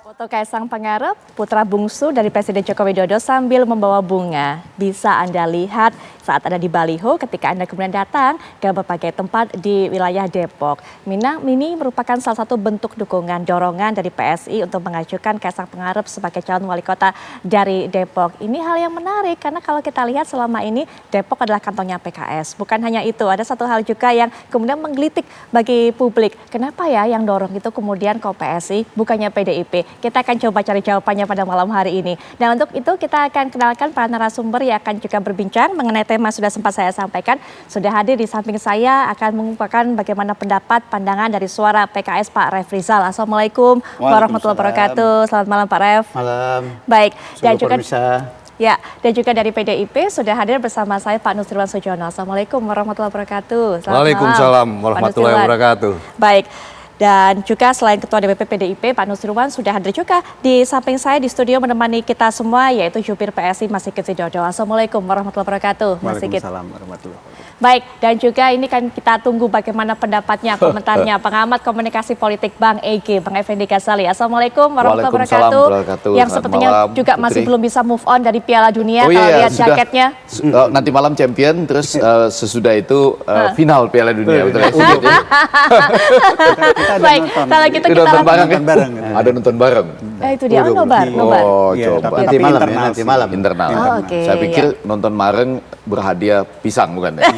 Foto Kaisang Pangarep, putra bungsu dari Presiden Joko Widodo sambil membawa bunga. Bisa Anda lihat saat ada di baliho ketika Anda kemudian datang ke berbagai tempat di wilayah Depok. Ini merupakan salah satu bentuk dukungan, dorongan dari PSI untuk mengajukan Kaisang Pangarep sebagai calon wali kota dari Depok. Ini hal yang menarik karena kalau kita lihat selama ini Depok adalah kantongnya PKS. Bukan hanya itu, ada satu hal juga yang kemudian menggelitik bagi publik. Kenapa ya yang dorong itu kemudian ke PSI, bukannya PDIP? Kita akan coba cari jawabannya pada malam hari ini. Dan untuk itu kita akan kenalkan para narasumber yang akan juga berbincang mengenai tema sudah sempat saya sampaikan. Sudah hadir di samping saya akan mengungkapkan bagaimana pendapat pandangan dari suara PKS Pak Rev Rizal. Assalamualaikum warahmatullahi wabarakatuh. Selamat malam Pak Rev. Malam. Baik. Dan juga ya, dan juga dari PDIP sudah hadir bersama saya Pak Nusirwan Sujono. Assalamualaikum warahmatullahi wabarakatuh. Waalaikumsalam warahmatullahi wabarakatuh. Baik. Dan juga selain Ketua DPP PDIP, Pak Nusirwan sudah hadir juga di samping saya di studio menemani kita semua, yaitu Jubir PSI Mas Sigit Widodo. Assalamualaikum warahmatullahi wabarakatuh. Waalaikumsalam warahmatullahi wabarakatuh. Baik, dan juga ini kan kita tunggu bagaimana pendapatnya, komentarnya pengamat komunikasi politik Bang EG, Bang Effendi Ghazali. Assalamualaikum warahmatullahi wabarakatuh. Yang sepertinya malam, juga masih belum bisa move on dari Piala Dunia kalau lihat sudah, jaketnya. Nanti malam champion, terus sesudah itu final Piala Dunia. Betul ya? Baik, kalau gitu kita nonton bareng, ada nonton bareng. Itu dia, nobar. Oh, coba. nanti malam ya, nanti malam. Internal. Oh, okay, Saya pikir nonton bareng berhadiah pisang, bukan ya?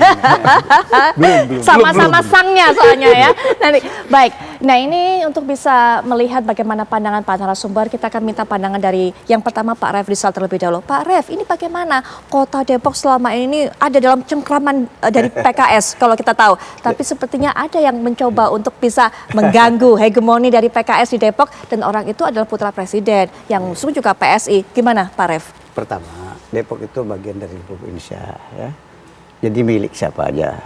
belum. Sama-sama sangnya soalnya ya. Nanti, baik, nah ini untuk bisa melihat bagaimana pandangan Pak narasumber, kita akan minta pandangan dari yang pertama Pak Rev Rizal terlebih dahulu. Pak Rev, ini bagaimana kota Depok selama ini ada dalam cengkraman dari PKS kalau kita tahu. Tapi sepertinya ada yang mencoba untuk bisa mengganggu hegemoni dari PKS di Depok dan orang itu adalah putra presiden yang ngusung juga PSI. Gimana Pak Rev? Pertama, Depok itu bagian dari Republik Indonesia ya. Jadi milik siapa aja.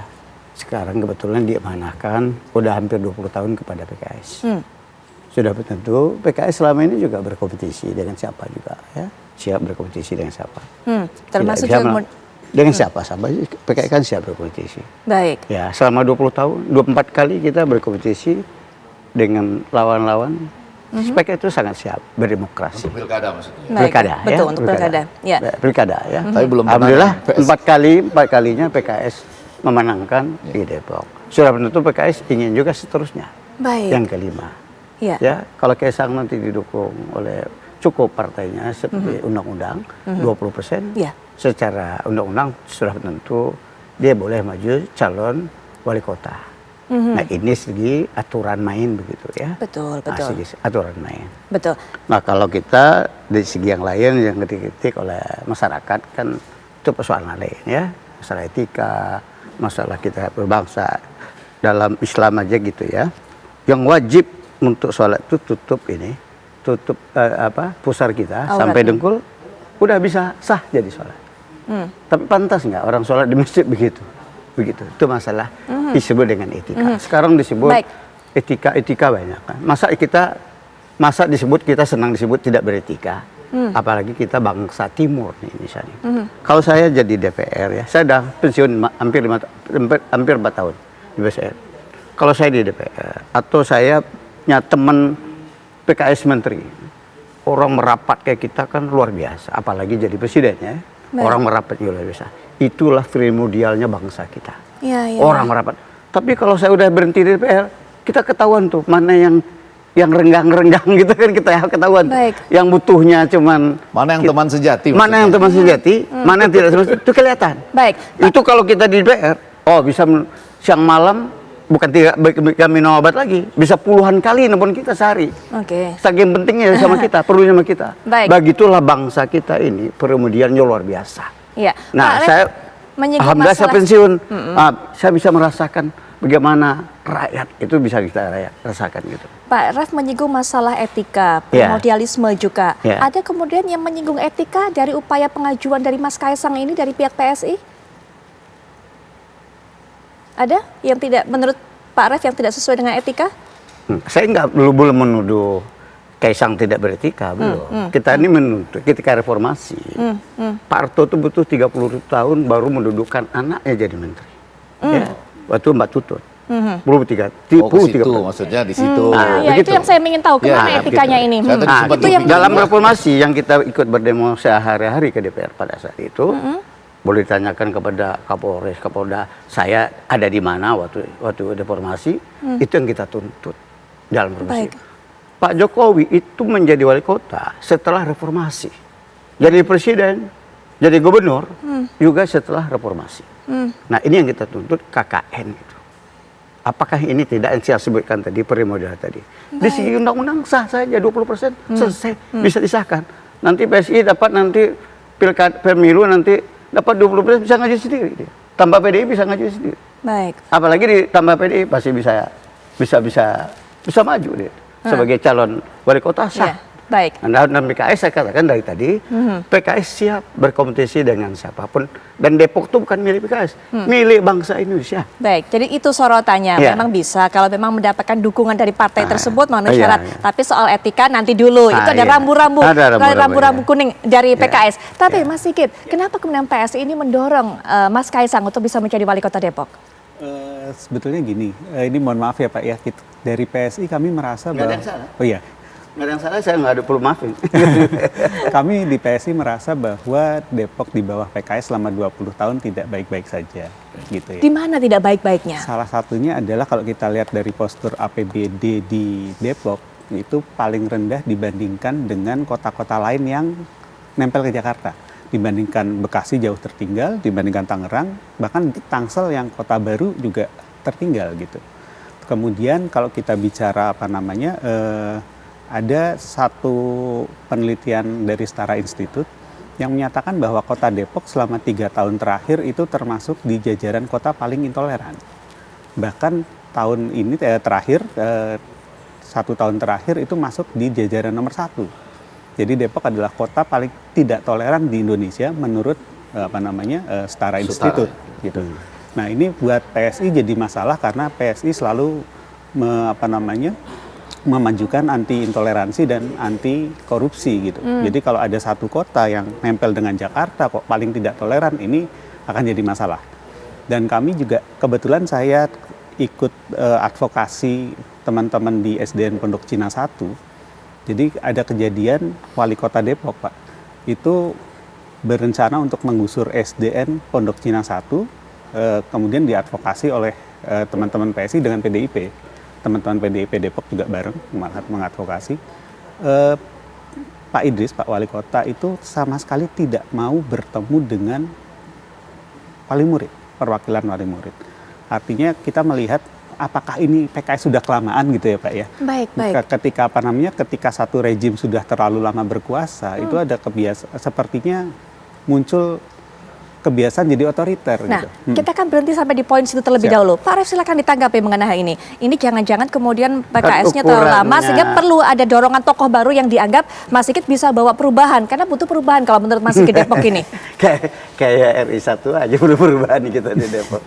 Sekarang kebetulan diamanahkan udah hampir 20 tahun kepada PKS. Sudah tentu PKS selama ini juga berkompetisi dengan siapa juga ya. Siap berkompetisi dengan siapa. Termasuk dengan siapa sama PKS kan siap berkompetisi. Baik. Ya, selama 20 tahun, 24 kali kita berkompetisi dengan lawan-lawan. PKS itu sangat siap berdemokrasi. Untuk pilkada maksudnya. Pilkada, betul, ya, untuk pilkada. Ya. Pilkada ya. Tapi belum alhamdulillah empat kalinya PKS memenangkan di Depok. Sudah tentu PKS ingin juga seterusnya. Baik. Yang kelima. Ya, kalau Kaisang nanti didukung oleh cukup partainya seperti undang-undang 20%. Ya. Secara undang-undang sudah tentu dia boleh maju calon wali kota. Nah ini segi aturan main begitu ya. Betul. Nah, segi aturan main. Betul. Nah kalau kita dari segi yang lain yang kritik oleh masyarakat kan itu persoalan lain ya. Masalah etika, masalah kita berbangsa dalam Islam aja gitu ya. Yang wajib untuk sholat itu tutup pusar kita sampai dengkul udah bisa sah jadi sholat. Tapi pantas nggak orang sholat di masjid begitu? Begitu, itu masalah disebut dengan etika. Sekarang disebut etika banyak kan. Masa disebut kita senang disebut tidak beretika. Apalagi kita bangsa timur nih misalnya. Kalau saya jadi DPR ya, saya udah pensiun hampir 4 tahun di DPR. Kalau saya di DPR atau saya punya teman PKS menteri, orang merapat kayak kita kan luar biasa. Apalagi jadi presiden ya, orang merapat luar biasa. Itulah primordialnya bangsa kita. Orang merapat. Tapi kalau saya udah berhenti di DPR, kita ketahuan tuh mana yang renggang-renggang gitu kan kita ketahuan. Yang butuhnya cuman mana yang teman sejati. Mana yang teman sejati, mana yang tidak teman sejati, itu kelihatan. Baik. Itu kalau kita di DPR, bisa siang malam bukan kami minum obat lagi, bisa puluhan kali nelfon kita sehari. Saking pentingnya sama kita, perlunya sama kita. Begitulah bangsa kita ini primordialnya luar biasa. Ya. Nah, saya alhamdulillah saya pensiun, saya bisa merasakan bagaimana rakyat itu bisa kita rasakan gitu. Pak Rev menyinggung masalah etika, primordialisme juga. Ada kemudian yang menyinggung etika dari upaya pengajuan dari Mas Kaisang ini dari pihak PSI? Ada yang tidak menurut Pak Rev yang tidak sesuai dengan etika? Saya belum menuduh Kaisang tidak beretika, belum. Kita ini menuntut ketika reformasi. Pak Harto itu butuh 30 tahun baru mendudukan anaknya jadi menteri. Ya, waktu Mbak Tutut. Belum 3, Oh, ke situ, maksudnya di situ. Ya, itu begitu. yang saya ingin tahu, kemana Ya, etikanya begitu. ini? Saya tadi sempat Itu yang dalam reformasi yang kita ikut berdemo sehari-hari ke DPR pada saat itu, boleh ditanyakan kepada Kapolres, Kapolda, saya ada di mana waktu reformasi, itu yang kita tuntut dalam reformasi. Baik. Pak Jokowi itu menjadi wali kota setelah reformasi, jadi presiden, jadi gubernur juga setelah reformasi. Nah ini yang kita tuntut KKN itu. Apakah ini tidak yang saya sebutkan tadi, primordial tadi. Di segi undang-undang sah saja 20% selesai, bisa disahkan. Nanti PSI dapat nanti pemilu nanti dapat 20% bisa ngajuin sendiri dia. Tambah PDI bisa ngajuin sendiri. Baik. Apalagi ditambah PDI pasti bisa maju dia sebagai calon wali kota sah. Ya, baik. Nah, dan PKS saya katakan dari tadi, PKS siap berkompetisi dengan siapapun. Dan Depok itu bukan milik PKS, milik bangsa Indonesia. Baik, jadi itu sorotannya. Iya. Memang bisa kalau memang mendapatkan dukungan dari partai tersebut memenuhi iya, syarat. iya. Tapi soal etika nanti dulu. Itu ada Iya. rambu-rambu, Ada rambu-rambu, kuning dari Iya. PKS. Tapi Iya. Mas Sigit, kenapa kemudian PSI ini mendorong Mas Kaisang untuk bisa menjadi wali kota Depok? Sebetulnya gini, ini mohon maaf ya Pak ya, dari PSI kami merasa Nggak ada bahwa yang salah. oh iya, Nggak ada yang salah, saya nggak ada perlu maafin. kami di PSI merasa bahwa Depok di bawah PKS selama 20 tahun tidak baik-baik saja, gitu ya. Di mana tidak baik-baiknya? Salah satunya adalah kalau kita lihat dari postur APBD di Depok itu paling rendah dibandingkan dengan kota-kota lain yang nempel ke Jakarta. Dibandingkan Bekasi jauh tertinggal, dibandingkan Tangerang, bahkan Tangsel yang kota baru juga tertinggal gitu. Kemudian kalau kita bicara ada satu penelitian dari Setara Institute yang menyatakan bahwa kota Depok selama 3 tahun terakhir itu termasuk di jajaran kota paling intoleran. Bahkan tahun ini terakhir, 1 tahun terakhir itu masuk di jajaran nomor 1. Jadi Depok adalah kota paling tidak toleran di Indonesia menurut Setara Institute gitu. Nah, ini buat PSI jadi masalah karena PSI selalu memajukan anti intoleransi dan anti korupsi gitu. Jadi kalau ada satu kota yang nempel dengan Jakarta kok paling tidak toleran, ini akan jadi masalah. Dan kami juga kebetulan saya ikut advokasi teman-teman di SDN Pondok Cina 1. Jadi ada kejadian wali kota Depok Pak, itu berencana untuk menggusur SDN Pondok Cina 1, kemudian diadvokasi oleh teman-teman PSI dengan PDIP. Teman-teman PDIP Depok juga bareng mengadvokasi. Pak Idris, Pak Wali Kota itu sama sekali tidak mau bertemu dengan wali murid, perwakilan wali murid. Artinya kita melihat apakah ini PKS sudah kelamaan gitu ya Pak ya. Baik. Ketika satu rejim sudah terlalu lama berkuasa, itu ada sepertinya muncul kebiasaan jadi otoriter Nah, gitu. kita kan berhenti sampai di poin situ terlebih Siap. dahulu. Pak Arief silakan ditanggapi mengenai hal ini. Ini jangan-jangan kemudian PKS-nya terlalu lama ukurannya. sehingga perlu ada dorongan tokoh baru yang dianggap Mas Sigit bisa bawa perubahan. Karena butuh perubahan kalau menurut Mas Sigit Depok ini. kayak RI 1 aja perlu perubahan kita di Depok.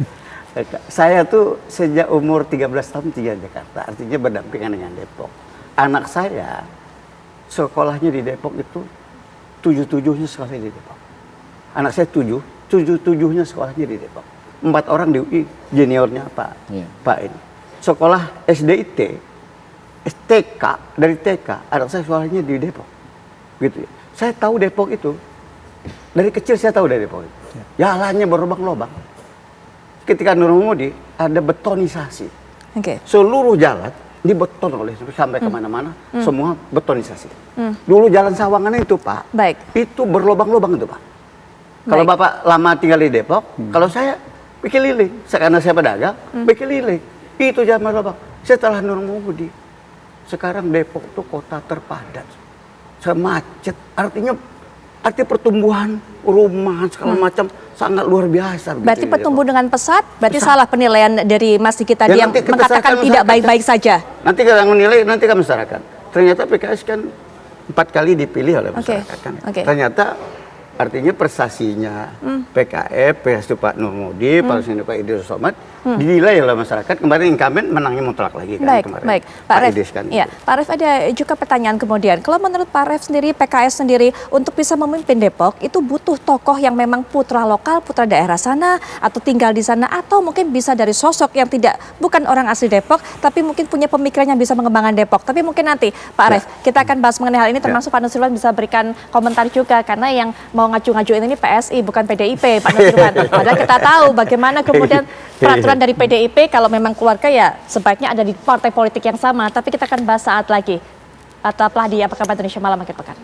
Saya tuh sejak umur 13 tahun tinggal di Jakarta, artinya berdampingan dengan Depok. Anak saya sekolahnya di Depok itu 7-7-nya sekolahnya di Depok. Anak saya 7-7-nya sekolahnya di Depok. 4 orang di UI, juniornya Pak ini. Sekolah SDIT, TK, dari TK, anak saya sekolahnya di Depok. Gitu ya. Saya tahu Depok itu, dari kecil saya tahu dari Depok itu. Jalannya berlubang-lubang. Ketika Nurmudi ada betonisasi. Oke. Seluruh jalan dibeton oleh sampai kemana-mana, semua betonisasi. Dulu jalan Sawangan itu Pak, Baik. itu berlubang-lubang itu Pak. Kalau Baik. Bapak lama tinggal di Depok, kalau saya bikin liling, karena saya pedagang, bikin liling. Itu jalan berlubang. Setelah Nurmudi, sekarang Depok itu kota terpadat, semacet. Artinya pertumbuhan rumah segala macam sangat luar biasa. Berarti begitu di pertumbuh Depok. dengan pesat, berarti salah penilaian dari Mas Sigit tadi Ya, yang nanti kita mengatakan serahkan tidak masyarakat. baik-baik saja. Nanti kita menilai, nanti kami masyarakat. Ternyata PKS kan 4 kali dipilih oleh masyarakat kan. Oke. Ternyata artinya prestasinya PKS, PS Pak Nurmudi, Pak Idris Somad dinilai oleh masyarakat. Kemarin incumbent menangnya mutlak lagi kan kemarin. Baik, Pak Ref. Idris kan. Ya, Pak Ref, ada juga pertanyaan kemudian. Kalau menurut Pak Ref sendiri, PKS sendiri untuk bisa memimpin Depok itu butuh tokoh yang memang putra lokal, putra daerah sana atau tinggal di sana, atau mungkin bisa dari sosok yang bukan orang asli Depok tapi mungkin punya pemikiran yang bisa mengembangkan Depok. Tapi mungkin nanti Pak Ref, kita akan bahas mengenai hal ini, termasuk Pak Nusirwan bisa berikan komentar juga, karena yang mau ngaju-ngajuin ini PSI bukan PDIP, Pak Nusirwan. Padahal kita tahu bagaimana kemudian peraturan dari PDIP kalau memang keluarga ya sebaiknya ada di partai politik yang sama. Tapi kita akan bahas saat lagi. Tetaplah di Apa Kabar Indonesia Malam Akhir Pekan.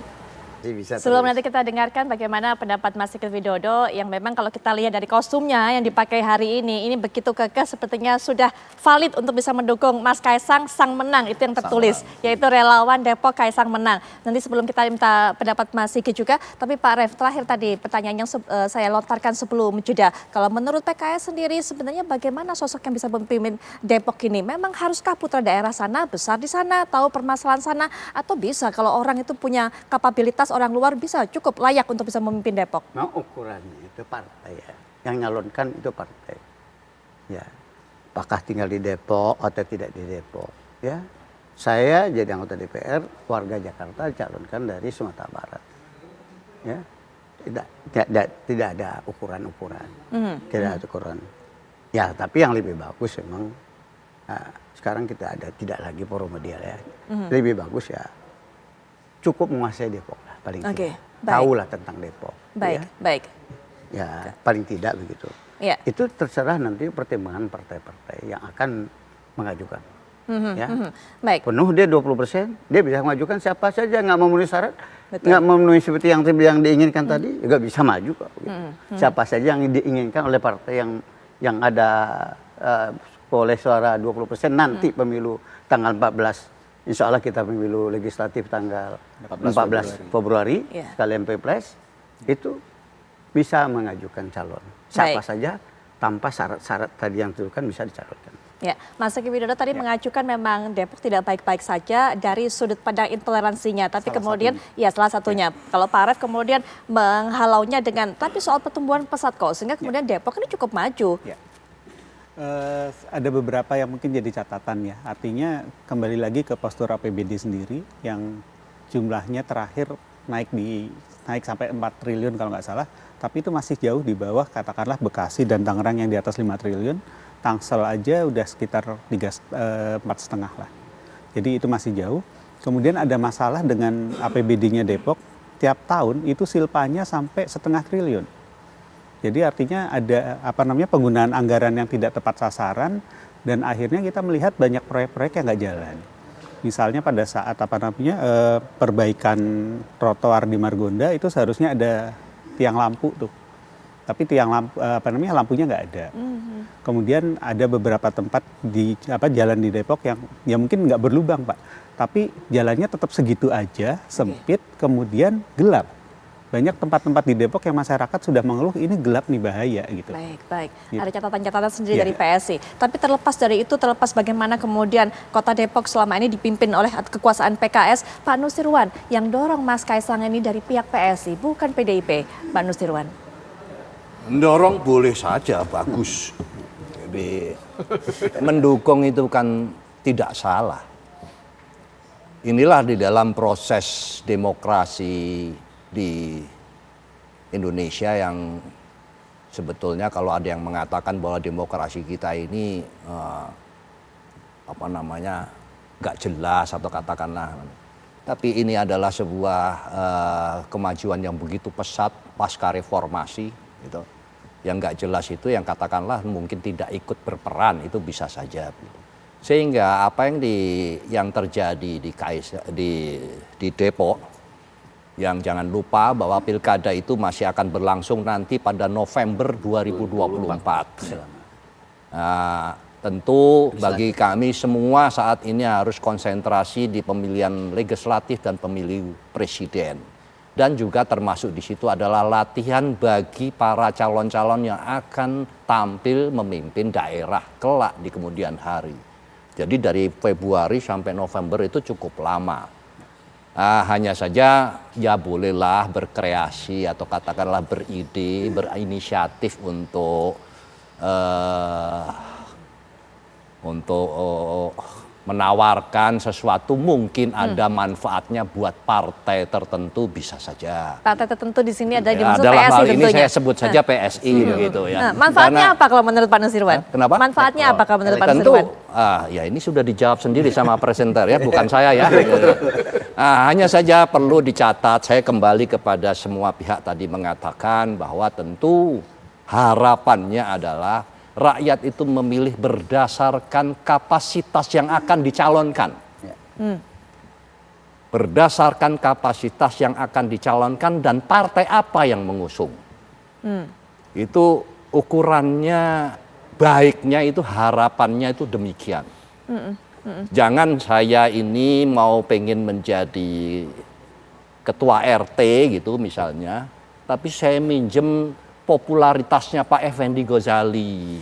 Sebelum nanti kita dengarkan bagaimana pendapat Mas Sigit Widodo yang memang kalau kita lihat dari kostumnya yang dipakai hari ini begitu kekeh, sepertinya sudah valid untuk bisa mendukung Mas Kaisang sang menang, itu yang tertulis, yaitu relawan Depok Kaisang menang. Nanti sebelum kita minta pendapat Mas Sigit juga, tapi Pak Ref, terakhir tadi pertanyaan yang saya lontarkan sebelum jeda, kalau menurut PKS sendiri sebenarnya bagaimana sosok yang bisa memimpin Depok ini? Memang haruskah putra daerah sana, besar di sana, tahu permasalahan sana, atau bisa kalau orang itu punya kapabilitas, orang luar bisa cukup layak untuk bisa memimpin Depok? Nah, ukurannya itu partai ya. Yang nyalonkan itu partai. Ya. Apakah tinggal di Depok atau tidak di Depok, ya. Saya jadi anggota DPR warga Jakarta calonkan dari Sumatera Barat. Ya. Tidak ada ukuran-ukuran. Tidak ada ukuran. Ya, tapi yang lebih bagus memang sekarang kita tidak lagi forum media ya. Lebih bagus ya cukup menguasai Depok lah paling tidak. Tahulah tentang Depok. Baik. Ya, paling tidak begitu. Ya. Itu terserah nanti pertimbangan partai-partai yang akan mengajukan. Baik. Penuh dia 20%, dia bisa mengajukan siapa saja, nggak memenuhi syarat, nggak memenuhi seperti yang diinginkan tadi, juga bisa maju kok. Gitu. Siapa saja yang diinginkan oleh partai yang ada oleh suara 20% nanti pemilu tanggal 14. Insya Allah kita pemilu legislatif tanggal 14 Februari, sekalian Pilpres, itu bisa mengajukan calon. Siapa saja tanpa syarat-syarat tadi yang ditentukan bisa dicalonkan. Ya, Mas Sigit Widodo tadi mengajukan memang Depok tidak baik-baik saja dari sudut pandang intoleransinya, tapi salah satunya. Kalau Pak Ref kemudian menghalaunya dengan, tapi soal pertumbuhan pesat kok, sehingga kemudian Depok ini cukup maju. Ya. Ada beberapa yang mungkin jadi catatan ya. Artinya kembali lagi ke postur APBD sendiri yang jumlahnya terakhir naik sampai 4 triliun kalau nggak salah. Tapi itu masih jauh di bawah katakanlah Bekasi dan Tangerang yang di atas 5 triliun. Tangsel aja udah sekitar 4,5 lah. Jadi itu masih jauh. Kemudian ada masalah dengan APBD-nya Depok. Tiap tahun itu silpanya sampai 0,5 triliun. Jadi artinya ada penggunaan anggaran yang tidak tepat sasaran, dan akhirnya kita melihat banyak proyek-proyek yang nggak jalan. Misalnya pada saat perbaikan trotoar di Margonda itu seharusnya ada tiang lampu tuh, tapi lampunya nggak ada. Kemudian ada beberapa tempat di jalan di Depok yang mungkin nggak berlubang Pak, tapi jalannya tetap segitu aja, sempit, kemudian gelap. Banyak tempat-tempat di Depok yang masyarakat sudah mengeluh ini gelap nih, bahaya gitu. Baik. Gitu. Ada catatan-catatan sendiri dari PSI. Tapi terlepas dari itu, terlepas bagaimana kemudian Kota Depok selama ini dipimpin oleh kekuasaan PKS, Pak Nusirwan yang dorong Mas Kaisang ini dari pihak PSI, bukan PDIP, Pak Nusirwan. Mendorong boleh saja, bagus. Jadi mendukung itu kan tidak salah. Inilah di dalam proses demokrasi di Indonesia yang sebetulnya kalau ada yang mengatakan bahwa demokrasi kita ini nggak jelas atau katakanlah, tapi ini adalah sebuah kemajuan yang begitu pesat pasca reformasi gitu. Yang nggak jelas itu yang katakanlah mungkin tidak ikut berperan, itu bisa saja. Sehingga apa yang terjadi di Depok, yang jangan lupa bahwa pilkada itu masih akan berlangsung nanti pada November 2024. Nah, tentu bagi kami semua saat ini harus konsentrasi di pemilihan legislatif dan pemilu presiden. Dan juga termasuk di situ adalah latihan bagi para calon-calon yang akan tampil memimpin daerah kelak di kemudian hari. Jadi dari Februari sampai November itu cukup lama. Hanya saja ya bolehlah berkreasi atau katakanlah beride, berinisiatif untuk untuk menawarkan sesuatu mungkin ada manfaatnya buat partai tertentu bisa saja. Partai tertentu di sini ada dimaksud Dalam PSI hal ini tentunya. saya sebut saja PSI begitu ya. Nah, manfaatnya apa kalau menurut Pak Nusirwan? Kenapa? Manfaatnya apa kalau menurut Pak Tentu, Nusirwan? ya ini sudah dijawab sendiri sama presenter ya, bukan saya ya. Hanya saja perlu dicatat, saya kembali kepada semua pihak tadi mengatakan bahwa tentu harapannya adalah rakyat itu memilih berdasarkan kapasitas yang akan dicalonkan. Berdasarkan kapasitas yang akan dicalonkan dan partai apa yang mengusung. Itu ukurannya, baiknya itu, harapannya itu demikian. Jangan saya ini mau pengen menjadi ketua RT gitu misalnya, tapi saya minjem popularitasnya Pak Effendi Ghazali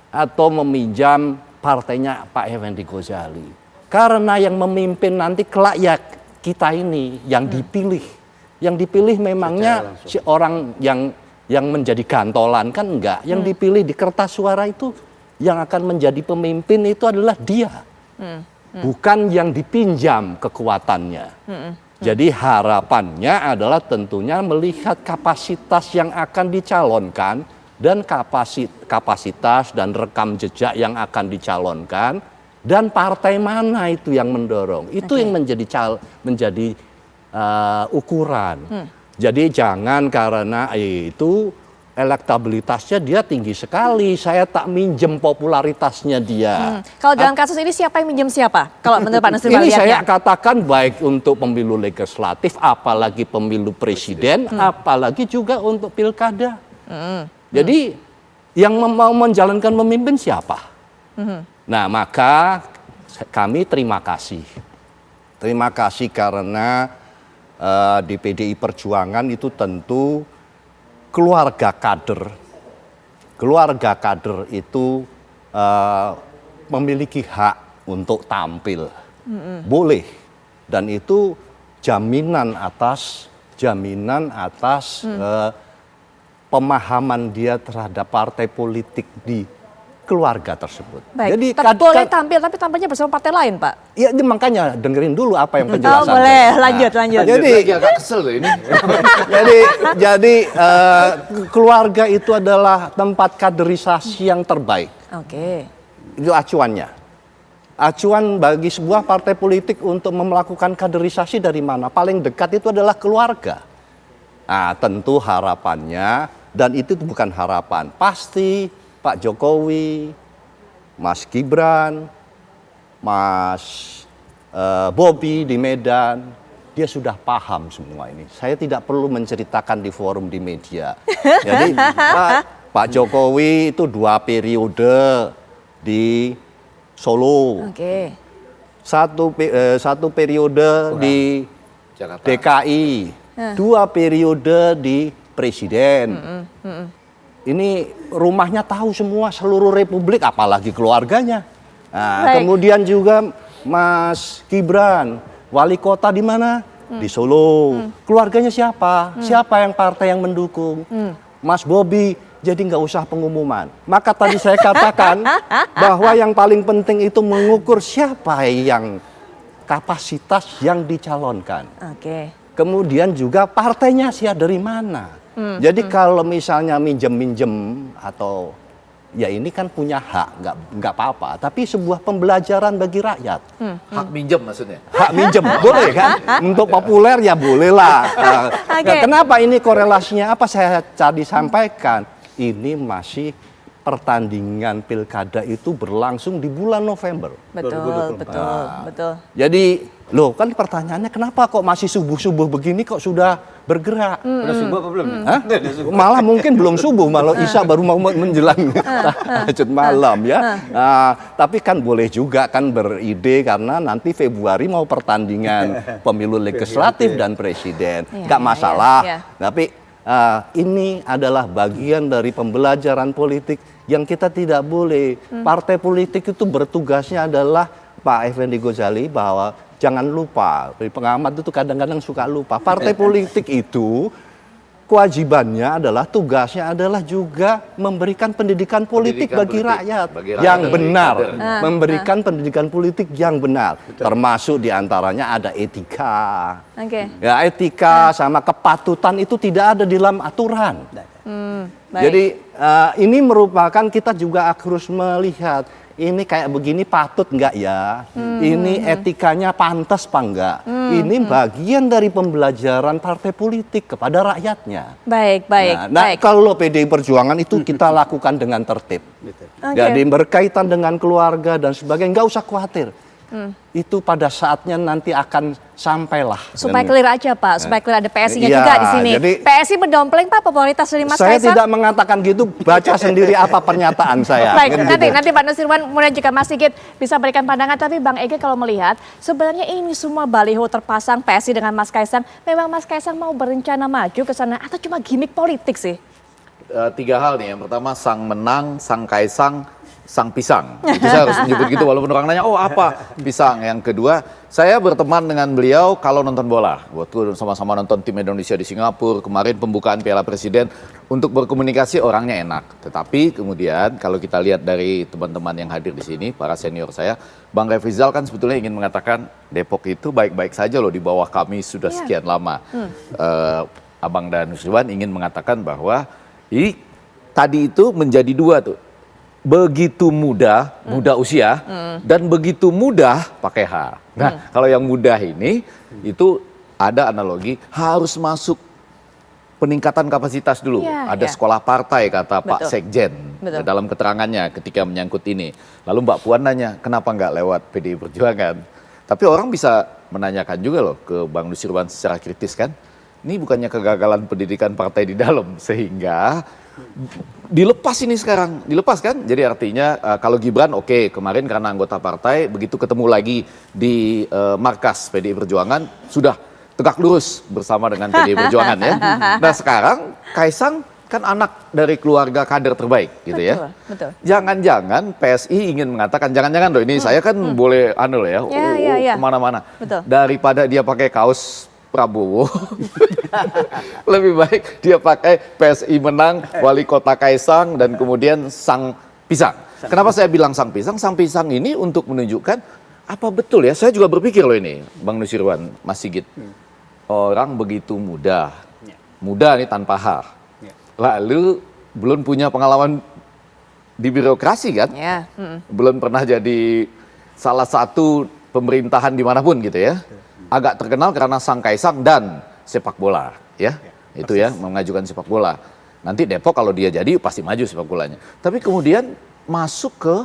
atau meminjam partainya Pak Effendi Ghazali. Karena yang memimpin nanti kelak ya kita ini yang dipilih. Yang dipilih memangnya si orang yang menjadi gantolan kan enggak. Yang dipilih di kertas suara itu yang akan menjadi pemimpin itu adalah dia. Bukan yang dipinjam kekuatannya. Jadi harapannya adalah tentunya melihat kapasitas yang akan dicalonkan dan kapasitas dan rekam jejak yang akan dicalonkan dan partai mana itu yang mendorong. Itu yang menjadi ukuran. Jadi jangan karena itu elektabilitasnya dia tinggi sekali, saya tak minjem popularitasnya dia. Kalau dalam kasus ini siapa yang minjem siapa? Kalau menurut Pak Nusirwan Ini saya lihatnya? katakan baik untuk pemilu legislatif, apalagi pemilu presiden, apalagi juga untuk pilkada. Jadi yang mau menjalankan pemimpin siapa? Nah maka kami terima kasih. Terima kasih karena di PDI Perjuangan itu tentu keluarga kader itu memiliki hak untuk tampil, boleh, dan itu jaminan atas pemahaman dia terhadap partai politik di keluarga tersebut. Baik, Jadi boleh tampil, tapi tampilnya bersama partai lain, Pak. Ya makanya dengerin dulu apa yang Oh, penjelasan. boleh, lanjut. Jadi agak kesel loh ini. jadi keluarga itu adalah tempat kaderisasi yang terbaik. Oke. Itu acuannya. Acuan bagi sebuah partai politik untuk melakukan kaderisasi dari mana? Paling dekat itu adalah keluarga. Nah, tentu harapannya, dan itu bukan harapan, pasti Pak Jokowi, Mas Gibran, Mas Bobi di Medan, dia sudah paham semua ini. Saya tidak perlu menceritakan di forum di media. Jadi Pak Jokowi itu 2 periode di Solo, Oke. satu periode di Jakarta. DKI, 2 periode di presiden. Ini rumahnya tahu semua seluruh republik, apalagi keluarganya. Nah, Baik. kemudian juga Mas Gibran, wali kota di mana? Di Solo. Keluarganya siapa? Siapa yang partai yang mendukung? Mas Bobi, jadi nggak usah pengumuman. Maka tadi saya katakan bahwa yang paling penting itu mengukur siapa yang kapasitas yang dicalonkan. Oke. Kemudian juga partainya siapa dari mana. Jadi kalau misalnya minjem-minjem atau ya ini kan punya hak, nggak apa-apa. Tapi sebuah pembelajaran bagi rakyat. Hak minjem maksudnya. Hak minjem boleh kan? Untuk populer ya boleh lah. Oke. Kenapa ini korelasinya? Apa saya tadi sampaikan? Ini masih pertandingan pilkada itu berlangsung di bulan November. Betul. Jadi, loh kan pertanyaannya kenapa kok masih subuh-subuh begini kok sudah bergerak? Udah subuh apa belum? Hah? Malah mungkin belum subuh, malah Isya baru mau menjelang tahajud malam ya. Tapi kan boleh juga kan beride karena nanti Februari mau pertandingan pemilu legislatif dan presiden. Nggak masalah. Iya. Tapi ini adalah bagian dari pembelajaran politik yang kita tidak boleh. Partai politik itu bertugasnya adalah Pak Effendi Ghazali bahwa jangan lupa, pengamat itu kadang-kadang suka lupa. Partai politik itu kewajibannya adalah tugasnya adalah juga memberikan pendidikan politik bagi rakyat yang benar, memberikan pendidikan politik yang benar, termasuk diantaranya ada etika. Ya, etika sama kepatutan itu tidak ada di dalam aturan. Jadi ini merupakan kita juga harus melihat ini kayak begini patut nggak ya? Ini etikanya pantas apa enggak? Ini bagian dari pembelajaran partai politik kepada rakyatnya. Baik. Nah, kalau PDI Perjuangan itu kita lakukan dengan tertib. Jadi berkaitan dengan keluarga dan sebagainya, nggak usah khawatir. Itu pada saatnya nanti akan sampailah. Supaya clear aja Pak, supaya clear ada PSI-nya Iya, juga di sini. jadi PSI mendompleng Pak popularitas dari Mas Saya Kaisang. tidak mengatakan gitu, baca sendiri apa pernyataan saya. Baik, nanti Pak Nusirwan, kemudian jika Mas Sigit bisa berikan pandangan, tapi Bang Ege kalau melihat sebenarnya ini semua baliho terpasang PSI dengan Mas Kaisang, memang Mas Kaisang mau berencana maju ke sana atau cuma gimmick politik sih? 3 hal nih. Yang pertama, sang menang, sang Kaisang, sang pisang. Itu saya harus menyebut gitu walaupun orang nanya, oh apa pisang. Yang kedua, saya berteman dengan beliau kalau nonton bola. Waktu sama-sama nonton tim Indonesia di Singapura, kemarin pembukaan Piala Presiden, untuk berkomunikasi orangnya enak. Tetapi kemudian kalau kita lihat dari teman-teman yang hadir di sini, para senior saya, Bang Refrizal kan sebetulnya ingin mengatakan Depok itu baik-baik saja loh di bawah kami sudah sekian lama. Abang dan Nusirwan ingin mengatakan bahwa tadi itu menjadi 2 tuh. Begitu muda usia, dan begitu mudah pakai H. Nah, kalau yang mudah ini, itu ada analogi, harus masuk peningkatan kapasitas dulu. Ada sekolah partai, kata Pak Sekjen, dalam keterangannya ketika menyangkut ini. Lalu Mbak Puan nanya, kenapa nggak lewat PDI Perjuangan? Tapi orang bisa menanyakan juga loh ke Bang Nusirwan secara kritis kan, ini bukannya kegagalan pendidikan partai di dalam, sehingga dilepas ini sekarang, dilepas kan? Jadi artinya kalau Gibran oke, kemarin karena anggota partai, begitu ketemu lagi di markas PDI Perjuangan, sudah tegak lurus bersama dengan PDI Perjuangan ya. Nah sekarang Kaisang kan anak dari keluarga kader terbaik gitu ya. Betul. Jangan-jangan PSI ingin mengatakan, jangan-jangan loh ini saya kan boleh loh ya, kemana-mana. Daripada dia pakai kaos Prabowo, lebih baik dia pakai PSI menang, wali kota Kaisang, dan kemudian sang pisang. Kenapa saya bilang sang pisang? Sang pisang ini untuk menunjukkan apa betul ya, saya juga berpikir loh ini, Bang Nusirwan, Mas Sigit. Orang begitu muda nih tanpa H. Lalu belum punya pengalaman di birokrasi kan? Belum pernah jadi salah satu pemerintahan dimanapun gitu ya. Agak terkenal karena sang Kaisang dan sepak bola ya. Itu ya, mengajukan sepak bola. Nanti Depok kalau dia jadi pasti maju sepak bolanya. Tapi kemudian masuk ke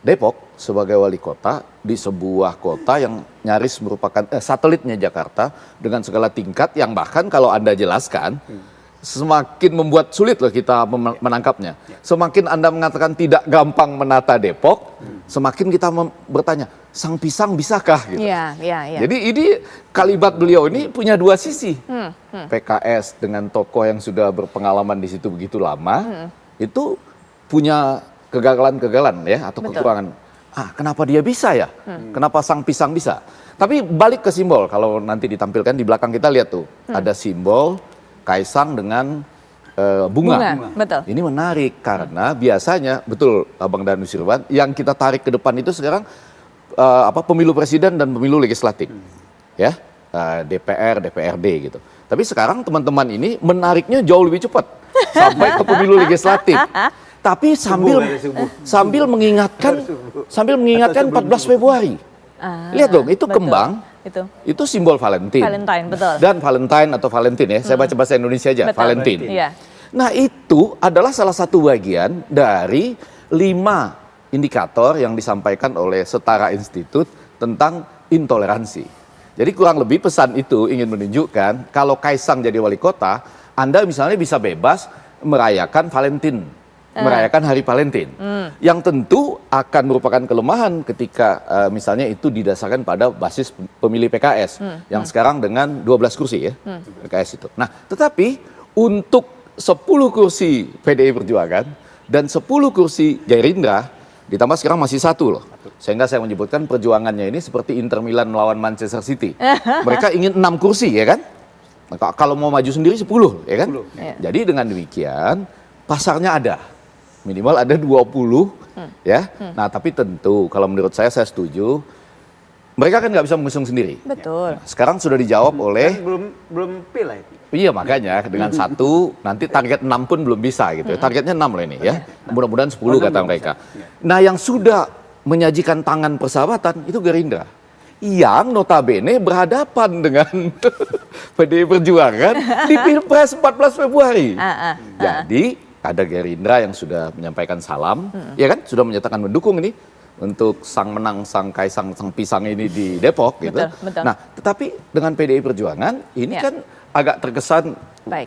Depok sebagai wali kota di sebuah kota yang nyaris merupakan satelitnya Jakarta dengan segala tingkat yang bahkan kalau Anda jelaskan semakin membuat sulit loh kita menangkapnya. Semakin Anda mengatakan tidak gampang menata Depok, semakin kita bertanya, sang pisang bisakah? Gitu. Jadi ini kalimat beliau ini punya 2 sisi. PKS dengan tokoh yang sudah berpengalaman di situ begitu lama, itu punya kegagalan-kegagalan ya atau kekurangan. Kenapa dia bisa ya? Kenapa sang pisang bisa? Tapi balik ke simbol, kalau nanti ditampilkan di belakang kita lihat tuh, ada simbol Kaisang dengan bunga. Betul. Ini menarik karena biasanya betul Abang dan Nusirwan, yang kita tarik ke depan itu sekarang pemilu presiden dan pemilu legislatif. Ya. DPR, DPRD gitu. Tapi sekarang teman-teman ini menariknya jauh lebih cepat sampai ke pemilu legislatif. Tapi sambil mengingatkan 14 Februari. Lihat dong, itu kembang. Itu simbol Valentine. Betul. Dan Valentine atau Valentine ya, saya baca bahasa Indonesia aja, Valentine. Nah itu adalah salah satu bagian dari 5 indikator yang disampaikan oleh Setara Institut tentang intoleransi. Jadi kurang lebih pesan itu ingin menunjukkan kalau Kaisang jadi wali kota, Anda misalnya bisa bebas merayakan Valentine. Merayakan Hari Valentine, yang tentu akan merupakan kelemahan ketika misalnya itu didasarkan pada basis pemilih PKS yang sekarang dengan 12 kursi ya PKS itu. Nah, tetapi untuk 10 kursi PDI Perjuangan dan 10 kursi Gerindra ditambah sekarang masih 1 loh. Sehingga saya menyebutkan perjuangannya ini seperti Inter Milan melawan Manchester City. Mereka ingin 6 kursi ya kan? Kalau mau maju sendiri 10, ya kan? 10. Iya. Jadi dengan demikian pasarnya ada. Minimal ada 20, ya. Nah, tapi tentu kalau menurut saya setuju. Mereka kan nggak bisa mengusung sendiri. Betul. Sekarang sudah dijawab oleh Kan belum pilih itu. iya, makanya dengan 1 nanti target 6 pun belum bisa gitu. Targetnya 6 loh ini ya. Mudah-mudahan 10 kata mereka. Nah, yang sudah menyajikan tangan persahabatan itu Gerindra. Yang notabene berhadapan dengan PDI Perjuangan di Pilpres 14 Februari. Jadi ada Gerindra yang sudah menyampaikan salam, ya kan? Sudah menyatakan mendukung ini untuk sang menang, sang kaisang, sang pisang ini di Depok gitu. Betul. Nah, tetapi dengan PDI Perjuangan ini kan agak terkesan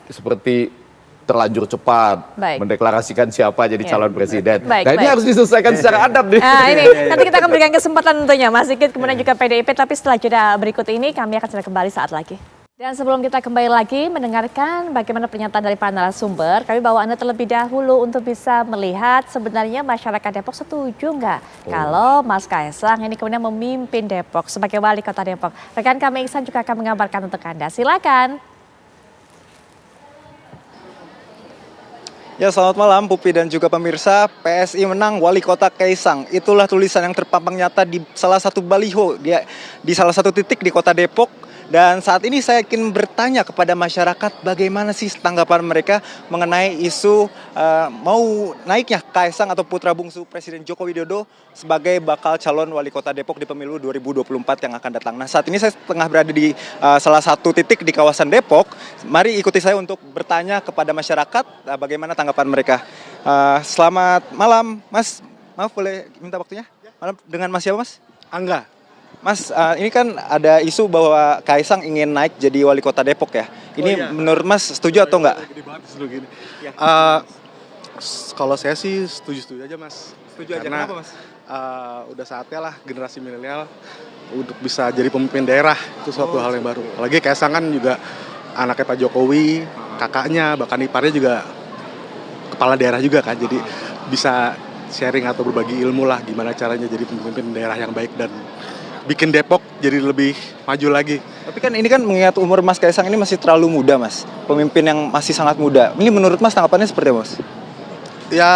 seperti terlanjur cepat mendeklarasikan siapa jadi calon presiden. Nah, ini harus diselesaikan secara adab nih. Nah, ini nanti kita akan berikan kesempatan tentunya Mas Sigit kemudian juga PDIP, tapi setelah jeda berikut ini kami akan segera kembali saat lagi. Dan sebelum kita kembali lagi mendengarkan bagaimana pernyataan dari para narasumber, kami bawa Anda terlebih dahulu untuk bisa melihat sebenarnya masyarakat Depok setuju nggak kalau Mas Kaisang ini kemudian memimpin Depok sebagai wali kota Depok. Rekan kami Iksan juga akan mengabarkan untuk Anda. Silakan. Ya, selamat malam Pupi dan juga pemirsa. PSI menang, wali kota Kaisang. Itulah tulisan yang terpampang nyata di salah satu baliho di salah satu titik di kota Depok. Dan saat ini saya ingin bertanya kepada masyarakat bagaimana sih tanggapan mereka mengenai isu mau naiknya Kaisang atau putra bungsu Presiden Joko Widodo sebagai bakal calon wali kota Depok di pemilu 2024 yang akan datang. Nah, saat ini saya tengah berada di salah satu titik di kawasan Depok. Mari ikuti saya untuk bertanya kepada masyarakat bagaimana tanggapan mereka. Selamat malam, Mas. Maaf, boleh minta waktunya? Malam, dengan Mas siapa, Mas? Angga. Mas, ini kan ada isu bahwa Kaisang ingin naik jadi wali kota Depok ya. Ini menurut Mas setuju atau enggak? Kalau saya sih setuju-setuju aja, Mas. Setuju aja, kenapa Mas? Udah saatnya lah generasi milenial untuk bisa jadi pemimpin daerah, itu suatu hal yang baru. Apalagi Kaisang kan juga anaknya Pak Jokowi, kakaknya, bahkan iparnya juga kepala daerah juga kan. Jadi bisa sharing atau berbagi ilmu lah gimana caranya jadi pemimpin daerah yang baik dan bikin Depok jadi lebih maju lagi. Tapi kan ini kan mengingat umur Mas Kaisang ini masih terlalu muda, Mas. Pemimpin yang masih sangat muda. Ini menurut Mas tanggapannya seperti apa, Mas? Ya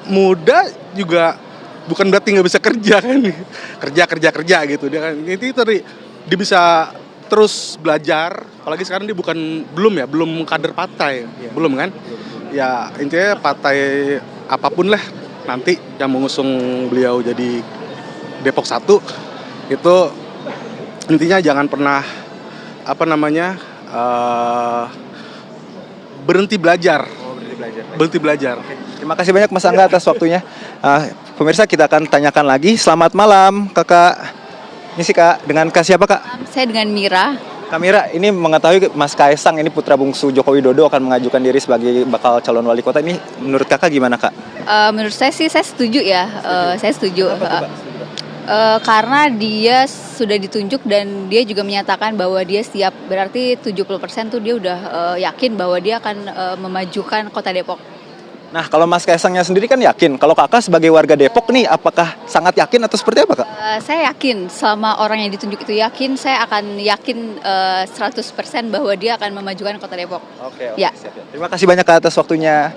muda juga bukan berarti nggak bisa kerja kan. Kerja gitu. Dia kan itu tadi dia bisa terus belajar. Apalagi sekarang dia belum kader partai. Belum kan? Ya intinya partai apapun lah nanti yang mengusung beliau jadi Depok 1 itu intinya jangan pernah berhenti belajar. Berhenti belajar. Terima kasih banyak Mas Angga atas waktunya. Pemirsa kita akan tanyakan lagi. Selamat malam Kakak. Ini sih Kak, dengan Kak siapa Kak? Saya dengan Mira. Kak Mira, ini mengetahui Mas Kaisang ini putra bungsu Joko Widodo akan mengajukan diri sebagai bakal calon wali kota. Ini menurut Kakak gimana Kak? Menurut saya sih saya setuju ya. Saya setuju. Karena dia sudah ditunjuk dan dia juga menyatakan bahwa dia siap. Berarti 70% tuh dia udah yakin bahwa dia akan memajukan kota Depok. Nah, kalau Mas Kaisangnya sendiri kan yakin. Kalau Kakak sebagai warga Depok nih, apakah sangat yakin atau seperti apa Kak? Saya yakin selama orang yang ditunjuk itu yakin, saya akan yakin 100% bahwa dia akan memajukan kota Depok. Oke, ya. Siap. Terima kasih banyak Kak atas waktunya.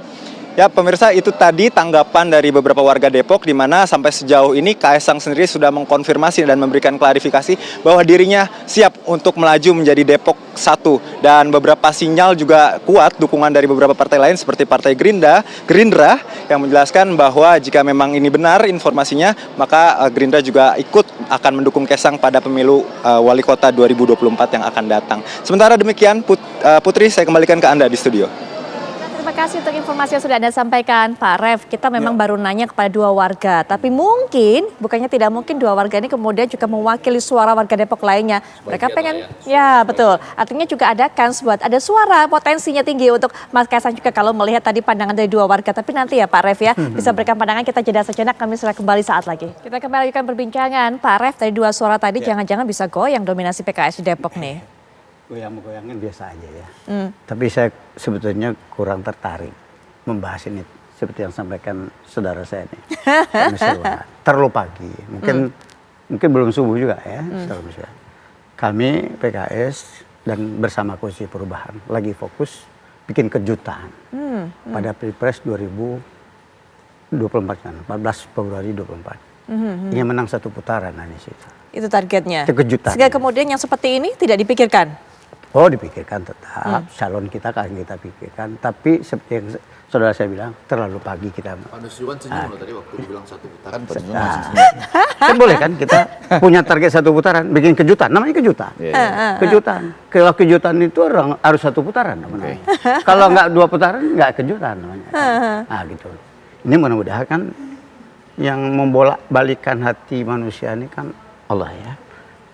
Ya pemirsa, itu tadi tanggapan dari beberapa warga Depok di mana sampai sejauh ini Kaisang sendiri sudah mengkonfirmasi dan memberikan klarifikasi bahwa dirinya siap untuk melaju menjadi Depok 1 dan beberapa sinyal juga kuat dukungan dari beberapa partai lain seperti Partai Gerindra yang menjelaskan bahwa jika memang ini benar informasinya maka Gerindra juga ikut akan mendukung Kaisang pada pemilu wali kota 2024 yang akan datang. Sementara demikian Putri, saya kembalikan ke Anda di studio. Terima kasih untuk informasi yang sudah Anda sampaikan, Pak Rev. Kita memang baru nanya kepada 2 warga, tapi mungkin, bukannya tidak mungkin 2 warga ini kemudian juga mewakili suara warga Depok lainnya. Mereka pengen, ya betul. Artinya juga ada kans buat ada suara potensinya tinggi untuk Mas Kaisang juga kalau melihat tadi pandangan dari 2 warga. Tapi nanti ya Pak Rev ya, bisa berikan pandangan, kita jeda sejenak, kami sudah kembali saat lagi. Kita kembali lanjutkan perbincangan, Pak Rev, dari 2 suara tadi jangan-jangan bisa goyang dominasi PKS di Depok nih. Goyang-goyangin biasa aja ya. Tapi saya sebetulnya kurang tertarik membahas ini seperti yang sampaikan saudara saya ini. Terlalu pagi, mungkin belum subuh juga ya. Kami PKS dan bersama Koalisi Perubahan lagi fokus bikin kejutan pada Pilpres 2024 kan, 14 Februari 2024. Ingin menang 1 putaran Anies itu. Itu targetnya. Itu kejutan. Sehingga kemudian yang seperti ini tidak dipikirkan. Oh, dipikirkan tetap, calon kita kan kita pikirkan, tapi seperti yang saudara saya bilang, terlalu pagi kita. Pak Nusirwan senyum loh tadi waktu dibilang 1 putaran. Kan boleh kan kita punya target 1 putaran, bikin kejutan, namanya kejutan. Kejutan. Kalau kejutan itu orang harus 1 putaran namanya. Kalau nggak 2 putaran, nggak kejutan namanya. Nah gitu. Ini mudah-mudahan kan yang membolak-balikan hati manusia ini kan Allah ya.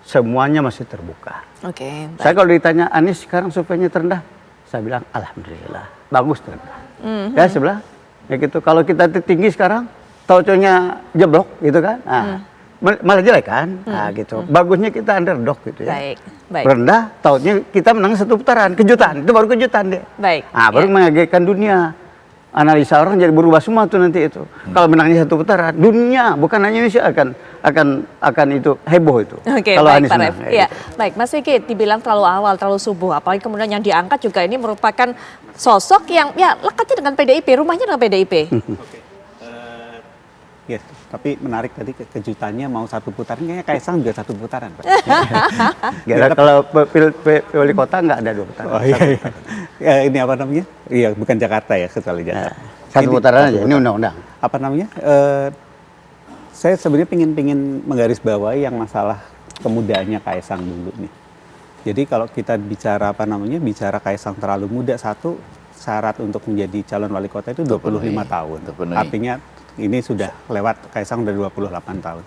Semuanya masih terbuka. Oke. Saya kalau ditanya Anies sekarang surveinya terendah, saya bilang alhamdulillah bagus terendah. Ya sebelah, ya gitu. Kalau kita tinggi sekarang, tauconya jeblok gitu kan, malah jelek kan, gitu. Bagusnya kita underdog gitu ya. Baik, baik. Rendah, taunya kita menang 1 putaran, kejutan. Itu baru kejutan deh. Baik. Baru mengagetkan dunia. Analisa orang jadi berubah semua tuh nanti itu. Kalau menangnya 1 putaran, dunia bukan hanya Indonesia akan itu heboh itu. Oke, kalau baik Anies Pak menang. Ref. Ya, baik Mas Sigit, dibilang terlalu awal, terlalu subuh. Apalagi kemudian yang diangkat juga ini merupakan sosok yang ya lekatnya dengan PDIP, rumahnya dengan PDIP. Yes, tapi menarik tadi kejutannya mau 1 putaran, kayaknya Kaisang juga 1 putaran, Pak. Kalau wali kota nggak ada 2 putaran. Oh iya, iya. Ini apa namanya? Iya, bukan Jakarta ya, kecuali Jakarta. 1 putaran aja, ini undang-undang. Apa namanya? Saya sebenarnya pingin menggarisbawahi yang masalah kemudaannya Kaisang dulu nih. Jadi kalau kita bicara bicara Kaisang terlalu muda, satu syarat untuk menjadi calon wali kota itu 25 tahun. Artinya ini sudah lewat, Kaisang udah 28 tahun.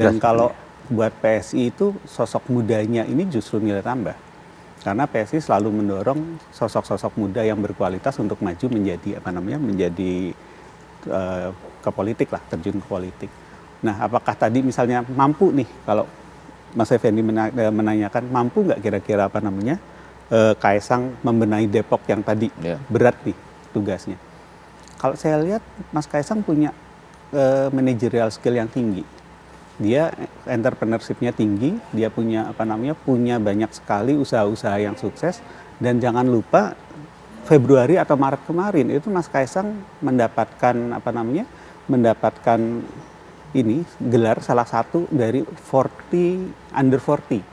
Dan kalau buat PSI itu sosok mudanya ini justru nilai tambah. Karena PSI selalu mendorong sosok-sosok muda yang berkualitas untuk maju menjadi menjadi ke politik lah, terjun ke politik. Nah, apakah tadi misalnya mampu nih, kalau Mas Effendi menanyakan mampu nggak kira-kira Kaisang membenahi Depok yang tadi berat nih tugasnya. Kalau saya lihat Mas Kaisang punya managerial skill yang tinggi. Dia entrepreneurship-nya tinggi, dia punya punya banyak sekali usaha-usaha yang sukses, dan jangan lupa Februari atau Maret kemarin itu Mas Kaisang mendapatkan mendapatkan ini gelar salah satu dari 40 under 40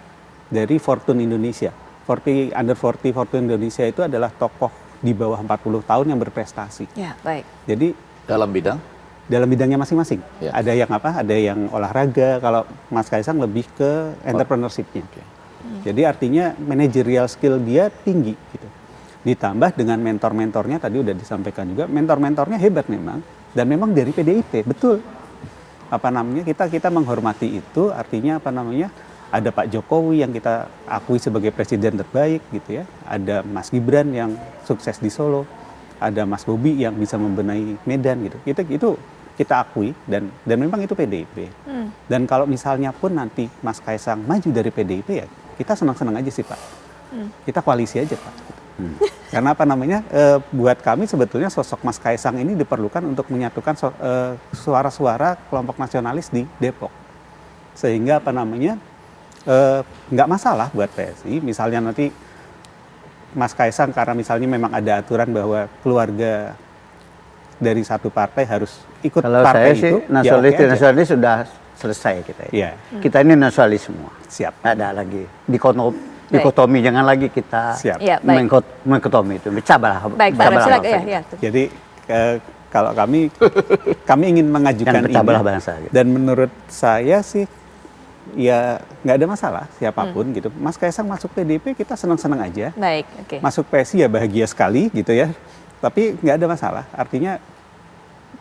dari Fortune Indonesia. 40 under 40 Fortune Indonesia itu adalah tokoh di bawah 40 tahun yang berprestasi. Ya, baik. Jadi dalam bidangnya masing-masing. Ya. Ada yang ada yang olahraga, kalau Mas Kaisang lebih ke entrepreneurship-nya. Jadi artinya managerial skill dia tinggi gitu. Ditambah dengan mentor-mentornya tadi udah disampaikan juga, mentor-mentornya hebat memang, dan memang dari PDIP, betul. Kita menghormati itu, artinya ada Pak Jokowi yang kita akui sebagai presiden terbaik gitu ya. Ada Mas Gibran yang sukses di Solo, ada Mas Bobi yang bisa membenahi Medan gitu. Itu kita akui, dan memang itu PDIP. Dan kalau misalnya pun nanti Mas Kaisang maju dari PDIP ya, kita senang-senang aja sih Pak. Kita koalisi aja Pak. Karena buat kami sebetulnya sosok Mas Kaisang ini diperlukan untuk menyatukan suara-suara kelompok nasionalis di Depok. Sehingga nggak masalah buat PSI, misalnya nanti Mas Kaisang karena misalnya memang ada aturan bahwa keluarga dari satu partai harus ikut kalau partai saya itu. Sih nasionalis sudah selesai kita. Ya. Kita ini nasionalis semua. Siap. Ada lagi dikotomi, jangan lagi kita mengkotomi itu. Cabalah. Baik, Pak Ref, ya. Jadi kalau kami ingin mengajukan ini, dan menurut saya sih ya nggak ada masalah siapapun gitu. Mas Kaisang masuk PDIP kita senang-senang aja. Baik, oke. Masuk PSI ya bahagia sekali gitu ya. Tapi nggak ada masalah. Artinya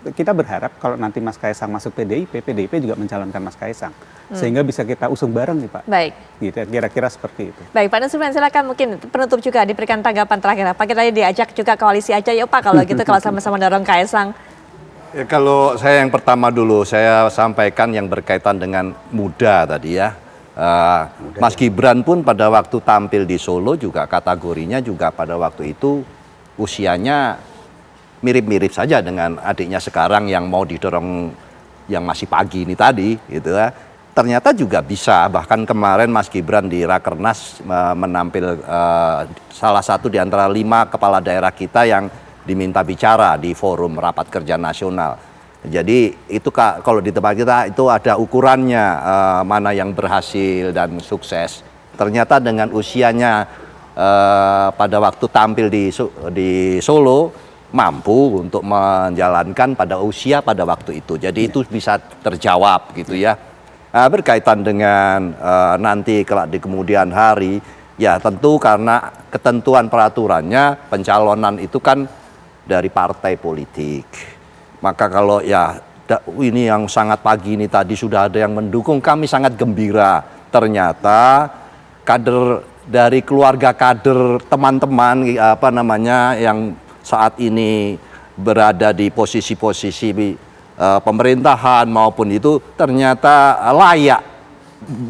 kita berharap kalau nanti Mas Kaisang masuk PDIP juga mencalonkan Mas Kaisang. Sehingga bisa kita usung bareng nih Pak. Baik. Gitu, kira-kira seperti itu. Baik, Pak Nusirwan, silakan mungkin penutup juga diberikan tanggapan terakhir. Apa kita diajak juga koalisi aja ya Pak kalau gitu, kalau sama-sama dorong Kaisang. Ya, kalau saya yang pertama dulu, saya sampaikan yang berkaitan dengan muda tadi ya. Mas Gibran pun pada waktu tampil di Solo juga kategorinya juga pada waktu itu usianya mirip-mirip saja dengan adiknya sekarang yang mau didorong yang masih pagi ini tadi gitu ya. ternyata juga bisa. Bahkan kemarin Mas Gibran di Rakernas menampil salah satu di antara 5 kepala daerah kita yang diminta bicara di forum rapat kerja nasional. Jadi itu kalau di tempat kita itu ada ukurannya, mana yang berhasil dan sukses. Ternyata dengan usianya pada waktu tampil di Solo mampu untuk menjalankan pada usia pada waktu itu. Jadi itu bisa terjawab gitu ya. Berkaitan dengan nanti kelak di kemudian hari, ya tentu karena ketentuan peraturannya pencalonan itu kan dari partai politik. Maka kalau ya ini yang sangat pagi ini tadi sudah ada yang mendukung, kami sangat gembira. Ternyata kader dari keluarga kader teman-teman yang saat ini berada di posisi-posisi pemerintahan maupun itu ternyata layak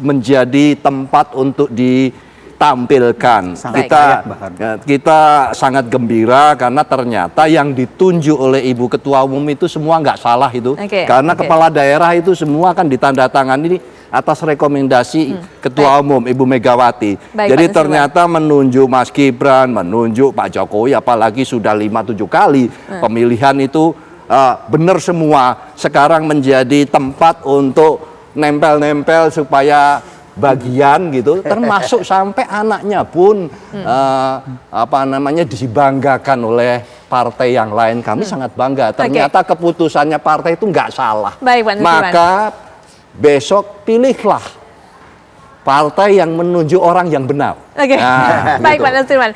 menjadi tempat untuk ditampilkan. Kita sangat gembira karena ternyata yang ditunjuk oleh Ibu Ketua Umum itu semua nggak salah itu. Karena kepala daerah itu semua kan ditandatangani atas rekomendasi Ketua Umum Ibu Megawati. Jadi ternyata menunjuk Mas Gibran, menunjuk Pak Jokowi, apalagi sudah 5-7 kali pemilihan itu benar semua. Sekarang menjadi tempat untuk nempel-nempel supaya bagian gitu, termasuk sampai anaknya pun dibanggakan oleh partai yang lain. Kami sangat bangga. Ternyata keputusannya partai itu nggak salah. Maka besok pilihlah partai yang menunjuk orang yang benar. Baik Pak Nusirwan.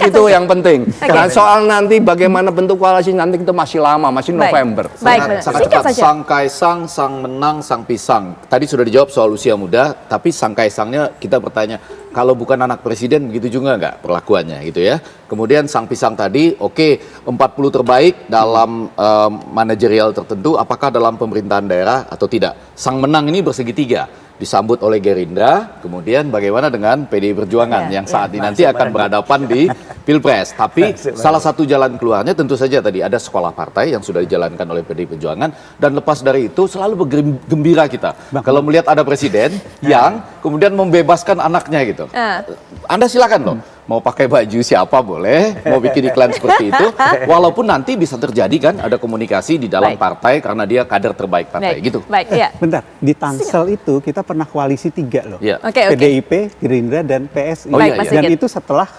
Itu yang penting. Dan soal nanti bagaimana bentuk koalisi nanti itu masih lama, masih November. Sangat cepat. Sang Kaisang, sang menang, sang pisang. Tadi sudah dijawab soal usia muda, tapi sang Kaisangnya kita bertanya, kalau bukan anak presiden begitu juga nggak perlakuannya gitu ya. Kemudian sang pisang tadi, 40 terbaik dalam manajerial tertentu, apakah dalam pemerintahan daerah atau tidak. Sang menang ini bersegitiga, disambut oleh Gerindra, kemudian bagaimana dengan PDI Perjuangan yang saat ini nanti akan berhadapan di Pilpres. Tapi salah satu jalan keluarnya tentu saja tadi ada sekolah partai yang sudah dijalankan oleh PDI Perjuangan, dan lepas dari itu selalu bergembira kita kalau melihat ada presiden yang kemudian membebaskan anaknya gitu. Anda silakan loh, mau pakai baju siapa boleh, mau bikin iklan seperti itu, walaupun nanti bisa terjadi kan ada komunikasi di dalam partai karena dia kader terbaik partai gitu. Bentar, di Tangsel itu kita pernah koalisi 3 loh, PDIP, Gerindra dan PSI. Dan itu setelah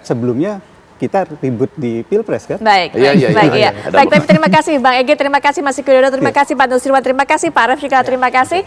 sebelumnya kita ribut di Pilpres kan? Baik, tapi terima kasih Bang Egy, terima kasih Mas Eko Widodo, terima kasih Pak Nusirwan, terima kasih Pak Aref juga, terima kasih.